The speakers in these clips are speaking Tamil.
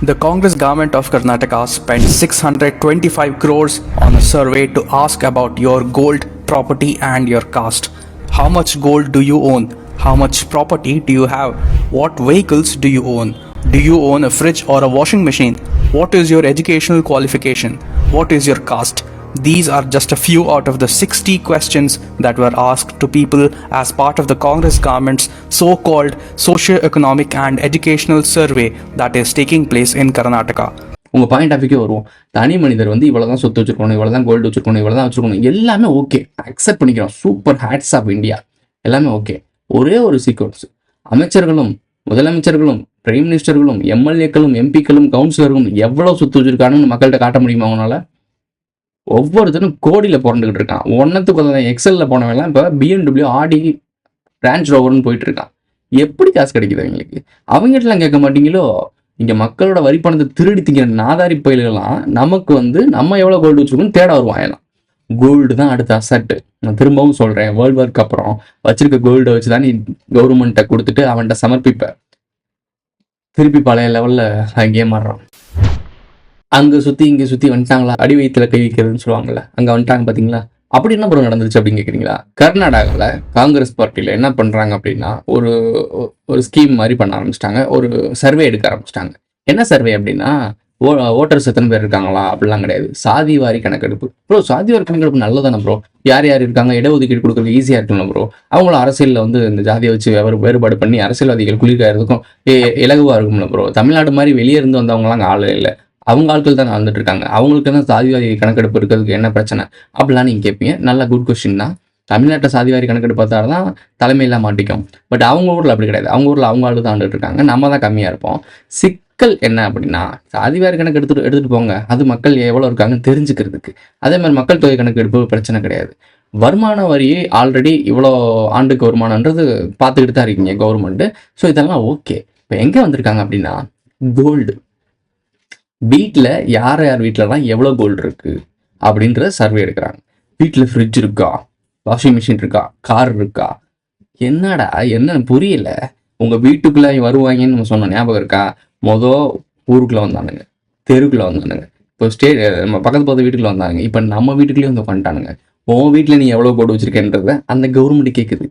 The Congress government of Karnataka spent 625 crores on a survey to ask about your gold, property and your caste. How much gold do you own? How much property do you have? What vehicles do you own? Do you own a fridge or a washing machine? What is your educational qualification? What is your caste? These are just a few out of the 60 questions that were asked to people as part of the Congress government's so-called socio-economic and educational survey that is taking place in Karnataka. உங்கள் பாயிண்ட் ஆஃப்க்கே வருவோம். தனி மனிதர் வந்து இவ்வளோ தான் சொத்து வச்சுருக்கணும், இவ்வளோ தான் கோல்டு வச்சுருக்கணும், இவ்வளோ தான் வச்சுருக்கணும், எல்லாமே ஓகே, அக்செப்ட் பண்ணிக்கிறோம். சூப்பர், ஹேட்ஸ் ஆஃப் இந்தியா, எல்லாமே ஓகே. ஒரே ஒரு சீக்வன்ஸ், அமைச்சர்களும் முதலமைச்சர்களும் பிரைம் மினிஸ்டர்களும் எம்எல்ஏக்களும் எம்பிக்களும் கவுன்சிலர்களும் எவ்வளோ சொத்து வச்சுருக்காங்கன்னு மக்கள்கிட்ட காட்ட முடியுமா அவங்களால? ஒவ்வொருத்தரும் கோடியில் பிறந்துக்கிட்டு இருக்கான். ஒன்றத்துக்கு எக்ஸலில் போனவெல்லாம் இப்போ பிஎம்டபிள்யூ ஆடி ரேஞ்ச் ரோவர்னு போயிட்டு இருக்கான். எப்படி காசு கிடைக்குது அவங்களுக்கு? அவங்ககிட்டலாம் கேட்க மாட்டீங்களோ? இங்கே மக்களோட வரி பணத்தை திருடி திங்கிற நாதாரி பயில்கள்லாம் நமக்கு வந்து நம்ம எவ்வளோ கோல்டு வச்சுருக்கோன்னு தேட வருவான். எல்லாம் கோல்டு தான் அடுத்த அசட்டு. நான் திரும்பவும் சொல்கிறேன், வேர்ல்டு வார்க்கு அப்புறம் வச்சிருக்க கோல்டை வச்சு தான் நீ கவர்மெண்ட்டை கொடுத்துட்டு அவன்கிட்ட சமர்ப்பிப்ப. திருப்பி பழைய லெவலில் அங்கேயே மாறுறான். அங்கே சுற்றி இங்கே சுற்றி வந்துட்டாங்களா, அடி வயிற்றுல கை வைக்கிறதுன்னு சொல்லுவாங்கள்ல, அங்கே வந்துட்டாங்க பார்த்தீங்களா? அப்படி என்ன ப்ரோ நடந்துச்சு அப்படின்னு கேட்குறீங்களா? கர்நாடகாவில் காங்கிரஸ் பார்ட்டியில் என்ன பண்ணுறாங்க அப்படின்னா, ஒரு ஸ்கீம் மாதிரி பண்ண ஆரம்பிச்சிட்டாங்க. ஒரு சர்வே எடுக்க ஆரம்பிச்சிட்டாங்க. என்ன சர்வே அப்படின்னா, ஓட்டர்ஸ் எத்தனை பேர் இருக்காங்களா அப்படிலாம் கிடையாது, சாதி வாரி கணக்கெடுப்பு. ப்ரோ சாதி வாரி கணக்கெடுப்பு நல்லதானே ப்ரோ? யார் யார் இருக்காங்க, இடஒதுக்கீடு கொடுக்குறது ஈஸியாக இருக்குல்ல ப்ரோ? அவங்களும் அரசியலில் வந்து இந்த ஜாதியை வச்சு வேறுபாடு பண்ணி அரசியல்வாதிகள் குளிர்காயறதுக்கும் இலகுவாக இருக்கும்ல ப்ரோ? தமிழ்நாடு மாதிரி வெளியே இருந்து வந்தவங்களாம் அங்கே ஆளு இல்லை, அவங்க ஆட்கள் தான் வந்துட்டு இருக்காங்க. அவங்களுக்கு தான் சாதிவாரி கணக்கெடுப்பு இருக்கிறதுக்கு என்ன பிரச்சனை அப்படிலாம் நீங்கள் கேட்பீங்க. நல்ல குட் கொஸ்டின் தான். தமிழ்நாட்டில் சாதிவாரி கணக்கெடுப்பு பார்த்தா தான் தலைமையெல்லாம் மாட்டிக்கும். பட் அவங்க ஊரில் அப்படி கிடையாது. அவங்க ஊரில் அவங்க ஆளு தான் வந்துட்டு இருக்காங்க, நம்ம தான் கம்மியாக இருப்போம். சிக்கல் என்ன அப்படின்னா, சாதிவாரி கணக்கு எடுத்துகிட்டு போங்க, அது மக்கள் எவ்வளோ இருக்காங்கன்னு தெரிஞ்சுக்கிறதுக்கு. அதே மாதிரி மக்கள் தொகை கணக்கெடுப்பு பிரச்சனை கிடையாது. வருமான வரியை ஆல்ரெடி இவ்வளோ ஆண்டுக்கு வருமானன்றது பார்த்துக்கிட்டு தான் இருக்கீங்க கவர்மெண்ட்டு. ஸோ இதெல்லாம் ஓகே. இப்போ எங்கே வந்திருக்காங்க அப்படின்னா, கோல்டு. வீட்டில் யார் யார் வீட்டிலலாம் எவ்வளோ கோல்டு இருக்குது அப்படின்றத சர்வே எடுக்கிறாங்க. வீட்டில் ஃப்ரிட்ஜ் இருக்கா, வாஷிங் மிஷின் இருக்கா, கார் இருக்கா? என்னடா என்னன்னு புரியல. உங்கள் வீட்டுக்குள்ளே வருவாங்கன்னு நம்ம சொன்ன ஞாபகம் இருக்கா? ஊருக்குள்ளே வந்தானுங்க, தெருக்குள்ளே வந்தானுங்க, இப்போ நம்ம பக்கத்து வீட்டுக்குள்ளே வந்தானுங்க, இப்போ நம்ம வீட்டுக்குள்ளேயே வந்து பண்ணிட்டானுங்க. உன் வீட்டில் நீ எவ்வளோ கோல்டு வச்சுருக்கேன்றத அந்த கவர்மெண்ட் கேட்குது.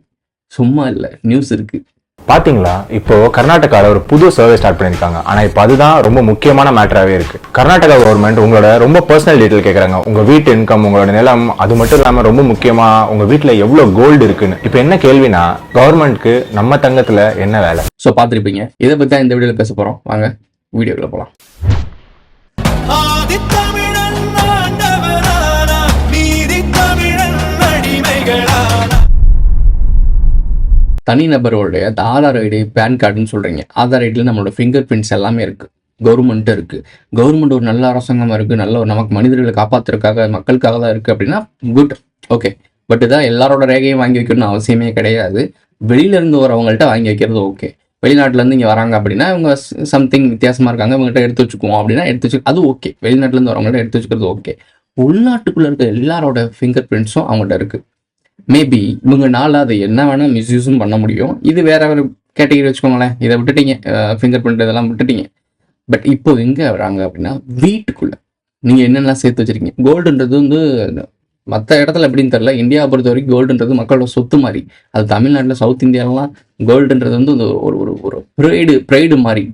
சும்மா இல்லை, நியூஸ் இருக்குது. பாத்தீங்களா, இப்போ கர்நாடகாவில் ஒரு புது சர்வே ஸ்டார்ட் பண்ணிருக்காங்க. ஆனா இப்போ அதுதான் ரொம்ப முக்கியமான மேட்டராகவே இருக்கு. கர்நாடகா கவர்மெண்ட் உங்களோட ரொம்ப பர்சனல் டீட்டெயில் கேட்கறாங்க. உங்க வீட்டு இன்கம், உங்களோட நிலம், அது மட்டும் இல்லாம ரொம்ப முக்கியமா உங்க வீட்டுல எவ்வளவு கோல்டு இருக்குன்னு. இப்போ என்ன கேள்வினா, கவர்மெண்ட்க்கு நம்ம தங்கத்துல என்ன வேலை? ஸோ பார்த்துருப்பீங்க. இதை பத்தி தான் இந்த வீடியோவில் பேச போறோம். வாங்க வீடியோக்குள்ள போகலாம். தனிநபரோடைய ஆதார் ஐடி, பேன் கார்டுன்னு சொல்கிறீங்க. ஆதார் ஐடியில் நம்மளோட ஃபிங்கர் பிரிண்ட்ஸ் எல்லாமே இருக்குது. கவர்மெண்ட்டு இருக்குது. கவர்மெண்ட் ஒரு நல்ல அரசாங்கமாக இருக்குது, நல்ல நமக்கு மனிதர்களை காப்பாற்றுறதுக்காக மக்களுக்காக தான் இருக்குது அப்படின்னா குட், ஓகே. பட் இதான் எல்லாரோட ரேகையும் வாங்கி வைக்கணும்னு அவசியமே கிடையாது. வெளியிலேருந்து வரவங்கள்ட்ட வாங்கி வைக்கிறது ஓகே. வெளிநாட்டிலேருந்து இங்கே வராங்க அப்படின்னா இவங்க சம்திங் வித்தியாசமாக இருக்காங்க, இவங்ககிட்ட எடுத்து வச்சுக்குவோம் அப்படின்னா எடுத்து வச்சு அது ஓகே. வெளிநாட்டிலேருந்து வரவங்கள்ட்ட எடுத்து வச்சுக்கிறது ஓகே. உள்நாட்டுக்குள்ளே இருக்க எல்லாரோட ஃபிங்கர் பிரிண்ட்ஸும் அவங்கள்ட்ட இருக்குது. மேபி இவங்கனால அதை என்ன வேணால் மிஸ்யூஸும் பண்ண முடியும். இது வேற ஒரு கேட்டகரி வச்சுக்கோங்களேன். இதை விட்டுட்டீங்க, ஃபிங்கர் பிரிண்ட் இதெல்லாம் விட்டுட்டீங்க. பட் இப்போ எங்கே வராங்க அப்படின்னா, வீட்டுக்குள்ளே நீங்கள் என்னென்னலாம் சேர்த்து வச்சுருக்கீங்க. கோல்டுன்றது வந்து மற்ற இடத்துல எப்படின்னு தெரியல, இந்தியாவை பொறுத்த வரைக்கும் கோல்டுன்றது மக்களோட சொத்து மாதிரி. அது தமிழ்நாட்டில் சவுத் இந்தியாவிலாம் கோல்டுன்றது வந்து ஒரு ஒரு ப்ரைடு மாதிரி.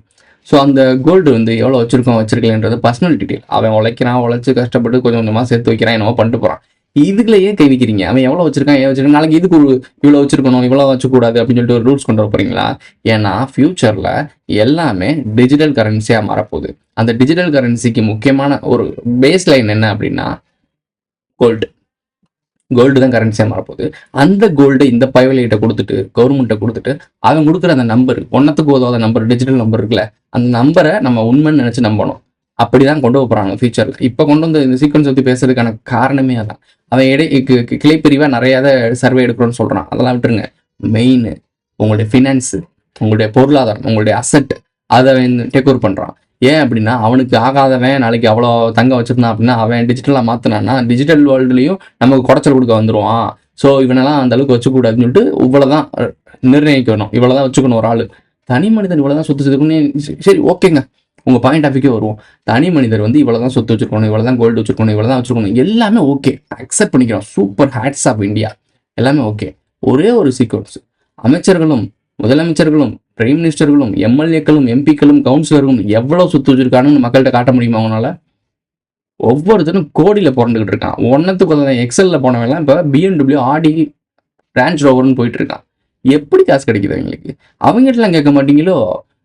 ஸோ அந்த கோல்டு வந்து எவ்வளோ வச்சுருக்கலன்றது பர்சனல் டீட்டெயில். அவன் உழைச்சி கஷ்டப்பட்டு கொஞ்சம் கொஞ்சமாக சேர்த்து வைக்கிறான், என்னவோ பண்ணிட்டு போகிறான். இதுக்குள்ளேயே கை வைக்கிறீங்க. அவன் எவ்வளோ வச்சிருக்கான், நாளைக்கு இதுக்கு இவ்வளோ வச்சிருக்கணும், இவ்வளோ வச்சுக்கூடாது அப்படின்னு சொல்லிட்டு ஒரு ரூல்ஸ் கொண்டு வர போறீங்களா? ஏன்னா ஃபியூச்சரில் எல்லாமே டிஜிட்டல் கரன்சியாக மாறப்போகுது. அந்த டிஜிட்டல் கரன்சிக்கு முக்கியமான ஒரு பேஸ் லைன் என்ன அப்படின்னா கோல்டு தான் கரன்சியாக மாறப்போகுது. அந்த கோல்டு இந்த பயவலிகிட்ட கொடுத்துட்டு, கவர்மெண்ட்டை கொடுத்துட்டு, அவன் கொடுக்குற அந்த நம்பர், ஒன்றத்துக்கு உதவாத நம்பர், டிஜிட்டல் நம்பர் இருக்குல்ல, அந்த நம்பரை நம்ம உண்மைன்னு நினச்சி நம்பணும். அப்படிதான் கொண்டு போகிறாங்க ஃபியூச்சரில். இப்போ கொண்டு வந்து இந்த சீக்வன்ஸ் பற்றி பேசுறதுக்கான காரணமே அதான். அவன் கிளைப்பிரிவாக நிறையா சர்வே எடுக்கிறோன்னு சொல்கிறான். அதெல்லாம் விட்டுருங்க. மெயின் உங்களுடைய ஃபினான்ஸு, உங்களுடைய பொருளாதாரம், உங்களுடைய அசட், அதை அவன் டேக் ஓவர் பண்ணுறான். ஏன் அப்படின்னா, அவனுக்கு ஆகாதவன் நாளைக்கு அவ்வளோ தங்கம் வச்சுருந்தான் அப்படின்னா அவன் டிஜிட்டலாக மாற்றினான்னா டிஜிட்டல் வேர்ல்டுலேயும் நமக்கு குடைச்சல் கொடுக்க வந்துடுவான். ஸோ இவனெல்லாம் அந்த அளவுக்கு வச்சுக்கூடாதுன்னு சொல்லிட்டு இவ்வளோதான் நிர்ணயிக்கணும், இவ்வளோதான் வச்சுக்கணும் ஒரு ஆள். தனி மனிதன் இவ்வளோதான் சொத்து சேர்த்துக்கணும். சரி ஓகேங்க, உங்க பாயிண்ட் ஆஃப் வியூக்கே வருவோம். தனி மனிதர் வந்து இவ்வளவுதான் சொத்து வச்சிருக்கணும், இவ்வளவுதான் கோல்டு வச்சிருக்கணும், இவ்வளவுதான் வச்சிருக்கணும், எல்லாமே ஓகே, அக்செப்ட் பண்ணிக்கிறோம். சூப்பர் ஹேட்ஸ் ஆஃப் இந்தியா, எல்லாமே ஓகே. ஒரே ஒரு சீக்வன்ஸ், அமைச்சர்களும் முதலமைச்சர்களும் பிரைம் மினிஸ்டர்களும் எம்எல்ஏக்களும் எம்பிக்களும் கவுன்சிலர்களும் எவ்வளவு சொத்து வச்சிருக்காங்கன்னு மக்கள்கிட்ட காட்ட முடியுமா அவனால? ஒவ்வொருத்தரும் கோடியில பிறந்துகிட்டு இருக்கான். ஒன்னத்துக்கு எக்ஸல்ல போனவெல்லாம் இப்ப BMW ஆடி ரேஞ்ச் ரோவர்னு போயிட்டு இருக்கான். எப்படி காசு கிடைக்குது அவங்களுக்கு? அவங்ககிட்டலாம் கேட்க மாட்டீங்களோ?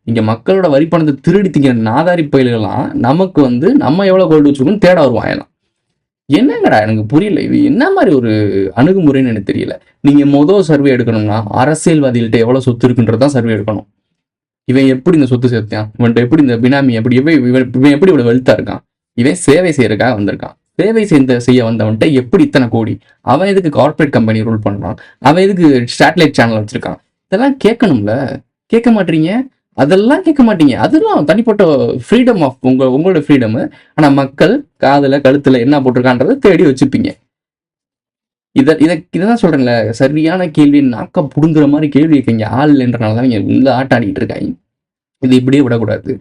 இங்க மக்களோட வரி பணத்தை திருடி திங்கிற நாதாரி பயில்கள்லாம் நமக்கு வந்து நம்ம எவ்வளவு கோல்டு வச்சிருக்கோம்னு தேட வருவான் எல்லாம். என்னங்கடா எனக்கு புரியல, இது என்ன மாதிரி ஒரு அணுகுமுறைன்னு எனக்கு தெரியல. நீங்க சர்வே எடுக்கணும்னா அரசியல்வாதிகள்கிட்ட எவ்வளவு சொத்து இருக்குன்றதான் சர்வே எடுக்கணும். இவன் எப்படி இந்த சொத்து சேர்த்தான், இவன்ட்ட எப்படி இந்த பினாமி, எப்படி இவன் எப்படி இவ்வளவு வெல்த்தா இருக்கான், இவன் சேவை செய்யறதுக்காக வந்திருக்கான், சேவை செய்ய வந்தவன்ட்ட எப்படி இத்தனை கோடி, அவன் எதுக்கு கார்பரேட் கம்பெனி ரூல் பண்றான், அவன் எதுக்கு சேட்டலைட் சேனல் வச்சிருக்கான், இதெல்லாம் கேட்கணும்ல. கேட்க மாட்டீங்க, அதெல்லாம் கேட்க மாட்டீங்க. அதெல்லாம் தனிப்பட்ட ஃப்ரீடம் ஆஃப் உங்களோட ஃப்ரீடம். ஆனா மக்கள் காதுல கழுத்துல என்ன போட்டிருக்கான்றதை தேடி வச்சுப்பீங்க. இதான் சொல்றேன்ல, சரியான கேள்வி நாக்க புடுங்குற மாதிரி கேள்வி கேட்கீங்க ஆள் இல்லைன்றனாலதான் இங்க உள்ள ஆட்டாடிட்டு இருக்காங்க. இது இப்படியே விடக்கூடாது.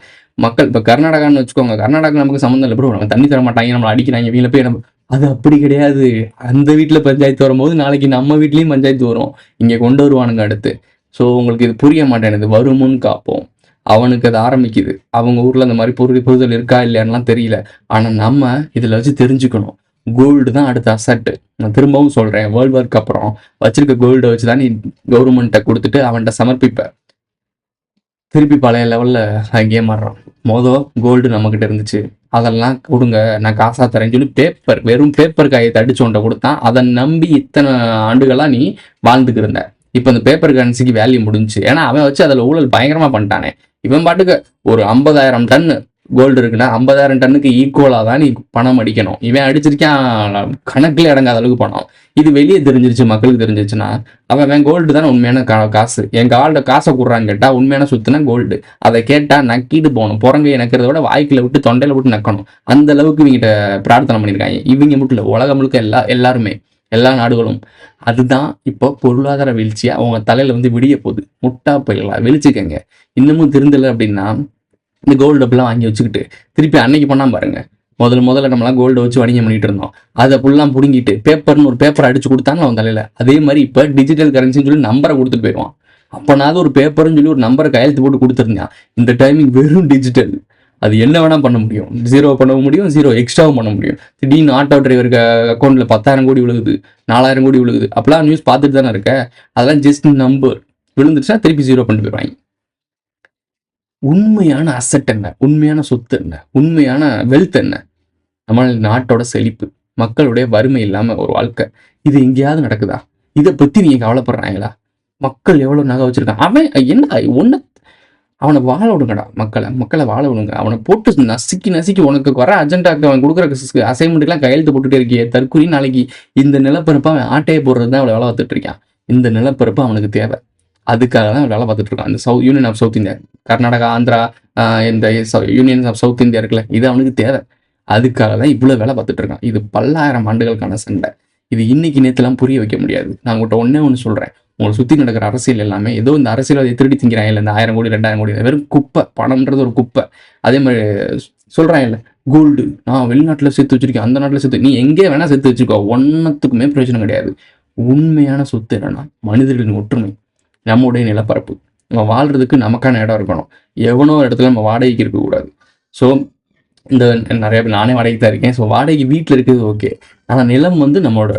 மக்கள் இப்ப கர்நாடகான்னு வச்சுக்கோங்க, கர்நாடகா நமக்கு சம்மந்தம் இல்லை ப்ரோ, நம்ம தண்ணி தர மாட்டாங்க, நம்மளை அடிக்கிறாங்க, இவங்கள போய் நம்ம, அது அப்படி கிடையாது. அந்த வீட்டுல பஞ்சாயத்து வரும்போது நாளைக்கு நம்ம வீட்லயும் பஞ்சாயத்து வரும், இங்க கொண்டு வருவானுங்க அடுத்து. ஸோ உங்களுக்கு இது புரிய மாட்டேனுது. வருமுன்னு காப்போம், அவனுக்கு அது ஆரம்பிக்குது. அவங்க ஊர்ல அந்த மாதிரி புரிதல் இருக்கா இல்லையான்லாம் தெரியல. ஆனா நம்ம இதுல வச்சு தெரிஞ்சுக்கணும், கோல்டு தான் அடுத்த அசட்டு. நான் திரும்பவும் சொல்றேன், வேர்ல்டு வார்க்கு அப்புறம் வச்சிருக்க கோல்டை வச்சுதான் நீ கவர்மெண்ட்டை கொடுத்துட்டு அவன்கிட்ட சமர்ப்பிப்ப. திருப்பி பழைய லெவல்ல அங்கேயே மாறுறான். கோல்டு நம்மகிட்ட இருந்துச்சு, அதெல்லாம் கொடுங்க நான் காசா தரேன்னு சொல்லி வெறும் பேப்பர் காயத்தை அடிச்சோண்ட கொடுத்தான். அதை நம்பி இத்தனை ஆண்டுகளா நீ வாழ்ந்துக்கு இருந்த. இப்ப இந்த பேப்பர் கரன்சிக்கு வேல்யூ முடிஞ்சு, ஏன்னா அவன் வச்சு அதுல ஊழல் பயங்கரமா பண்ணிட்டானே. இவன் பாட்டுக்கு ஒரு 50,000 டன் கோல்டு இருக்குன்னா 50,000 டன்னுக்கு ஈக்குவலா தான் நீ பணம் அடிக்கணும். இவன் அடிச்சிருக்கான் கணக்குல அடங்காத அளவுக்கு பணம். இது வெளியே தெரிஞ்சிருச்சு, மக்களுக்கு தெரிஞ்சிருச்சுன்னா அவன் கோல்டு தானே உண்மையான காசு. எங்க ஆள்கிட்ட காசை கூடுறான்னு கேட்டா உண்மையான சொத்துனா கோல்டு. அதை கேட்டா நக்கிட்டு போகணும், புறங்கையை நக்கிறத விட வாய்க்குல விட்டு தொண்டையில விட்டு நக்கணும். அந்த அளவுக்கு இவங்கிட்ட பிரார்த்தனை பண்ணியிருக்காங்க. இவங்க மட்டும் இல்லை, உலகம் முழுக்க எல்லாருமே, எல்லா நாடுகளும். அதுதான் இப்போ பொருளாதார வீழ்ச்சியா அவங்க தலையில வந்து விடிய போகுது. முட்டா பயிர்களா வெளிச்சுக்கங்க. இன்னமும் திருந்தலை அப்படின்னா இந்த கோல்டு அப்படிலாம் வாங்கி வச்சுக்கிட்டு திருப்பி அன்னைக்கு பண்ணாம பாருங்க. முதல்ல நம்மளாம் கோல்டு வச்சு வணிகம் பண்ணிட்டு இருந்தோம், அதை ஃபுல்லாம் பிடுங்கிட்டு பேப்பர்னு ஒரு பேப்பர் அடிச்சு கொடுத்தாங்க அவன் தலையில. அதே மாதிரி இப்போ டிஜிட்டல் கரன்சின்னு சொல்லி நம்பரை கொடுத்துட்டு போயிடுவான். அப்போனாவது ஒரு பேப்பர்னு சொல்லி ஒரு நம்பரை கையெழுத்து போட்டு கொடுத்துருந்தான். இந்த டைமிங் வெறும் டிஜிட்டல், அது என்ன வேணா பண்ண முடியும். 0 பண்ண முடியும், 0 எக்ஸ்ட்ராவும் பண்ண முடியும். திடீர்னு ஆட்டோ டிரைவருக்கு அக்கௌண்ட்ல 10,000 கோடி விழுகுது, 4,000 கோடி விழுகுது, அப்பெல்லாம் நியூஸ் பார்த்துட்டு தானே இருக்க. அதெல்லாம் ஜஸ்ட் நம்பர். விழுந்துச்சுன்னா திருப்பி 0 பண்ணிட்டு போயிடுவாங்க. உண்மையான அசட் என்ன, உண்மையான சொத்து என்ன, உண்மையான வெல்த் என்ன? நம்ம நாட்டோட செழிப்பு, மக்களுடைய வறுமை இல்லாம ஒரு வாழ்க்கை. இது எங்கேயாவது நடக்குதா? இதை பத்தி நீங்க கவலைப்படுறாங்களா? மக்கள் எவ்வளவு நகை வச்சிருக்கான், அவன் என்ன அவனை வாழ விடுங்கடா. மக்களை வாழ விடுங்க. அவனை போட்டு நசுக்கி உனக்கு வர அஜெண்டாக்கு அவன் கொடுக்குற அசைன்மெண்ட்டுக்கெல்லாம் கையெழுத்து போட்டுட்டே இருக்கியே தற்கொலை. நாளைக்கு இந்த நிலப்பரப்பை அவன் ஆட்டையை போடுறது தான் அவளை வேலை பார்த்துட்டு இருக்கான். இந்த நிலப்பரப்பு அவனுக்கு தேவை, அதுக்காக தான் வேலை பார்த்துட்டு இருக்கான். இந்த union of South India, Karnataka, Andhra, இந்த யூனியன் ஆஃப் சவுத் இந்தியா இருக்குல்ல, இது அவனுக்கு தேவை. அதுக்காக தான் இவ்வளவு வேலை பார்த்துட்டு இருக்கான். இது பல்லாயிரம் ஆண்டுகளுக்கான சண்டை. இது இன்னைக்கு நேற்றுலாம் புரிய வைக்க முடியாது. நான் உங்கள்கிட்ட ஒன்று சொல்றேன், உங்களை சுற்றி நடக்கிற அரசியல் எல்லாமே ஏதோ இந்த அரசியல்வாதியை திருடி திங்கிறாங்க இல்லை, இந்த 1000 கோடி 2000 கோடி வெறும் குப்பை. பணம்ன்றது ஒரு குப்பை. அதே மாதிரி சொல்றாங்க இல்லை, கோல்டு நான் வெளிநாட்டில் சேர்த்து வச்சிருக்கேன், அந்த நாட்டில் சேர்த்து, நீ எங்கே வேணா சேர்த்து வச்சுக்கோ, ஒன்னத்துக்குமே பிரயோஜனம் கிடையாது. உண்மையான சொத்து என்னன்னா மனிதர்களின் ஒற்றுமை, நம்முடைய நிலப்பரப்பு. நம்ம வாழ்றதுக்கு நமக்கான இடம் இருக்கணும். எவனோ இடத்துல நம்ம வாடகைக்கு இருக்கக்கூடாது. ஸோ இந்த நிறைய பேர், நானே வாடகைக்கு தான் இருக்கேன். ஸோ வாடகைக்கு வீட்டில் இருக்கிறது ஓகே, ஆனால் நிலம் வந்து நம்மளோட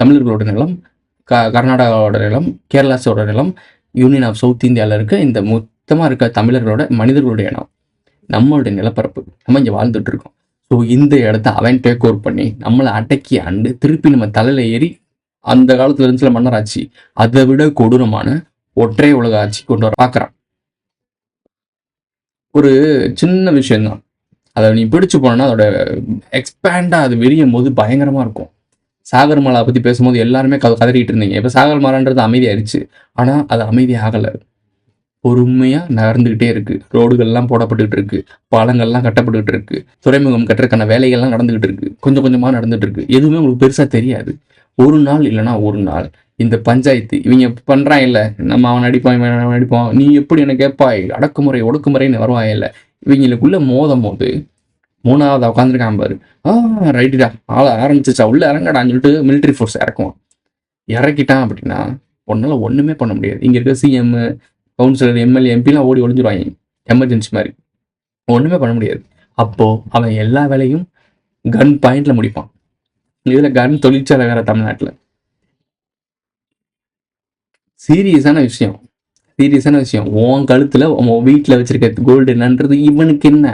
தமிழர்களோட நிலம், கர்நாடகாவோட நிலம், கேரளாஸோட நிலம், யூனியன் ஆஃப் சவுத் இந்தியாவில் இருக்க இந்த மொத்தமாக இருக்க தமிழர்களோட மனிதர்களுடைய இடம், நம்மளுடைய நிலப்பரப்பு. நம்ம இங்கே வாழ்ந்துட்டு இருக்கோம். ஸோ இந்த இடத்த அவன் டேக் ஓவர் பண்ணி நம்மளை அடக்கி ஆண்டு திருப்பி நம்ம தலையில ஏறி அந்த காலத்துல இருந்துச்சுல மன்னராட்சி, அதை விட கொடூரமான ஒற்றை உலக ஆட்சி கொண்டு வர பார்க்குறான். ஒரு சின்ன விஷயம்தான், அதை நீ பிடிச்சு போனோன்னா அதோட எக்ஸ்பேண்டா அது விரியும் போது பயங்கரமா இருக்கும். சாகர்மாலா பத்தி பேசும்போது எல்லாருமே கதறிட்டு இருந்தீங்க. இப்ப சாகர்மாலான்றது அமைதியாயிருச்சு, ஆனா அது அமைதி ஆகல, பொறுமையா நகர்ந்துகிட்டே இருக்கு. ரோடுகள்லாம் போடப்பட்டுக்கிட்டு இருக்கு, பாலங்கள்லாம் கட்டப்பட்டுக்கிட்டு இருக்கு, துறைமுகம் கட்டுறதுக்கான வேலைகள்லாம் நடந்துகிட்டு இருக்கு, கொஞ்சம் கொஞ்சமா நடந்துட்டு இருக்கு. எதுவுமே உங்களுக்கு பெருசா தெரியாது. ஒரு நாள் இல்லைன்னா ஒரு நாள் இந்த பஞ்சாயத்து இவங்க பண்றான் இல்ல, நம்ம அவன் அடிப்பான், நீ எப்படி என்ன கேட்பாய், அடக்குமுறை ஒடுக்குமுறைன்னு வருவான் இல்ல, இவங்களுக்குள்ள மோதும் போது 3வது உட்காந்துருக்கான் பாரு, ரைட்டுடா ஆள ஆரம்பிச்சிச்சா உள்ள இறங்கடான்னு சொல்லிட்டு மிலிட்ரி ஃபோர்ஸ் இறக்குவான். இறக்கிட்டான் அப்படின்னா உன்னால ஒண்ணுமே பண்ண முடியாது. இங்க இருக்க சிஎம், கவுன்சிலர், எம்எல்ஏ, எம்பிலாம் ஓடி ஒளிஞ்சிருவாங்க எமர்ஜென்சி மாதிரி. ஒண்ணுமே பண்ண முடியாது. அப்போ அவன் எல்லா வேலையும் கன் பாயிண்ட்ல முடிப்பான். இதுல கன் தொழிற்சாலை வேற தமிழ்நாட்டுல. சீரியஸான விஷயம். உன் கழுத்துல உன் வீட்டுல வச்சிருக்க கோல்டு என்னன்றது இவனுக்கு என்ன?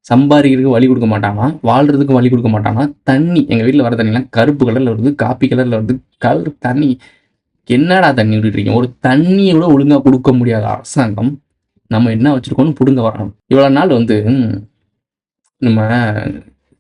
சம்பாதிக்கிறதுக்கு வழி கொடுக்க மாட்டானா, வாழ்றதுக்கு வழி கொடுக்க மாட்டானா. தண்ணி, எங்க வீட்டுல வர தண்ணிலாம் கருப்பு கலர்ல வருது, காப்பி கலர்ல வருது. கலர் தண்ணி என்னடா தண்ணி விட்டுட்டு இருக்கீங்க? ஒரு தண்ணியை விட ஒழுங்கா கொடுக்க முடியாத அரசாங்கம் நம்ம என்ன வச்சிருக்கோம்னு புடுங்க வரணும். இவ்வளவு நாள் வந்து நம்ம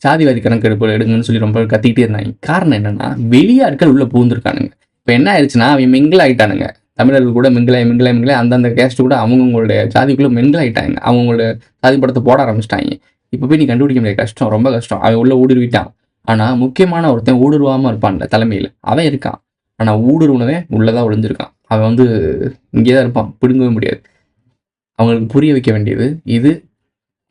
சாதிவாதி கணக்கெடுப்பு எடுங்கன்னு சொல்லி ரொம்ப கத்திக்கிட்டே இருந்தாங்க. காரணம் என்னன்னா, வெளியாட்கள் உள்ள பூந்துருக்கானுங்க. இப்போ என்ன ஆயிடுச்சுன்னா, அவன் மிங்கிள் ஆயிட்டானுங்க. தமிழர்கள் கூட மிங்கிளாய் அந்தந்த கேஸ்ட் கூட அவங்களுடைய ஜாதிக்குள்ள மிங்கிள் ஆயிட்டாங்க. அவங்களோட சாதி படத்தை போட ஆரம்பிச்சிட்டாங்க. இப்போ போய் நீ கண்டுபிடிக்க முடியாது, கஷ்டம், ரொம்ப கஷ்டம். அவன் உள்ள ஊடுருவிட்டான். ஆனா முக்கியமான ஒருத்தன் ஊடுருவாம இருப்பான்ல தலைமையில, அவன் இருக்கான். ஆனா ஊடுருவனவே உள்ளதான் ஒளிஞ்சிருக்கான். அவன் வந்து இங்கேதான் இருப்பான், பிடுங்கவே முடியாது. அவங்களுக்கு புரிய வைக்க வேண்டியது இது.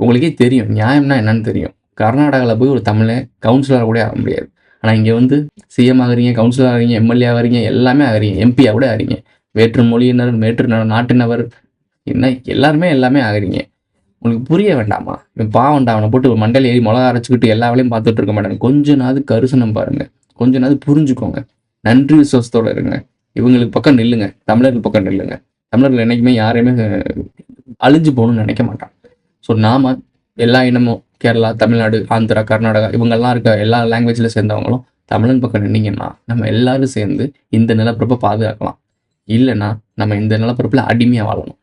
உங்களுக்கே தெரியும் நியாயம்னா என்னன்னு தெரியும். கர்நாடகாவில் போய் ஒரு தமிழை கவுன்சிலராக கூட ஆக முடியாது. ஆனால் இங்கே வந்து சிஎம் ஆகிறீங்க, கவுன்சிலர் ஆகிறீங்க, எம்எல்ஏ ஆகிறீங்க, எல்லாமே ஆகிறீங்க, எம்பியாக கூட ஆகிறீங்க. வேற்று மொழியினர், வேற்று நாட்டினவர், என்ன எல்லாமே ஆகிறீங்க. உங்களுக்கு புரிய வேண்டாமா? பாவண்டா, அவனை போட்டு மண்டையில் ஏறி மிளகா அரைச்சிக்கிட்டு எல்லா வேலையும் பார்த்துட்டு இருக்க மாட்டாங்க. கொஞ்ச நாள் கரிசனம் பாருங்க, கொஞ்ச நாள் புரிஞ்சுக்கோங்க, நன்றி விசுவாசத்தோட இருங்க. இவங்களுக்கு பக்கம் நில்லுங்க, தமிழர்கள் பக்கம் நில்லுங்க. தமிழர்கள் என்னைக்குமே யாரையுமே அழிஞ்சு போகணும்னு நினைக்க மாட்டான். ஸோ நாம எல்லா இனமும் கேரளா, தமிழ்நாடு, ஆந்திரா, கர்நாடகா இவங்கெல்லாம் இருக்க எல்லா லாங்குவேஜில் சேர்ந்தவங்களும் தமிழன் பக்கம் நின்னீங்கன்னா நம்ம எல்லாரும் சேர்ந்து இந்த நிலப்பரப்பை பாதுகாக்கலாம். இல்லைன்னா நம்ம இந்த நிலப்பரப்பில் அடிமையாக வாழணும்.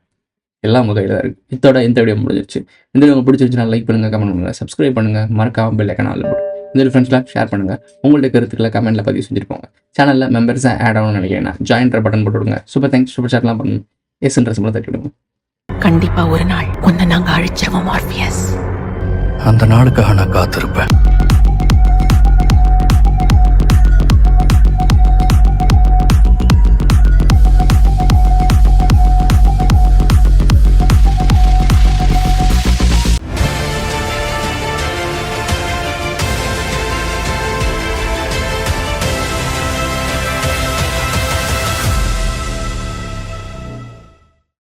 எல்லாம் உங்கள் கையில் தான் இருக்குது. இதோட இந்த வீடியோ முடிஞ்சிருச்சு. இந்த வீடியோ உங்களுக்கு பிடிச்சிருச்சுன்னா லைக் பண்ணுங்கள், கமெண்ட் பண்ணுங்கள், சப்ஸ்கிரைப் பண்ணுங்கள், மறக்காம பெல் ஐக்கான ஆல் போட்டு இந்த ஃப்ரெண்ட்ஸ்லாம் ஷேர் பண்ணுங்கள். உங்களுடைய கருத்துக்களை கமெண்ட்டில் பதிவு செஞ்சுருப்போங்க. சேனலில் மெம்பர்ஸாக ஆட் ஆகணும்னு நினைக்கிறேன்னா ஜாயின்ட்ர பட்டன் போட்டு விடுங்க. சூப்பர் தேங்க்ஸ், சூப்பர் சாட்லாம் பண்ணுங்க. எஸ்ன்ற சிம்பிளை தட்டி விடுங்க. கண்டிப்பா ஒரு நாள் உன்னை நாங்க அழிச்சிருவோம் ஆர்பியஸ். அந்த நாளுக்காக நான் காத்திருப்பேன்.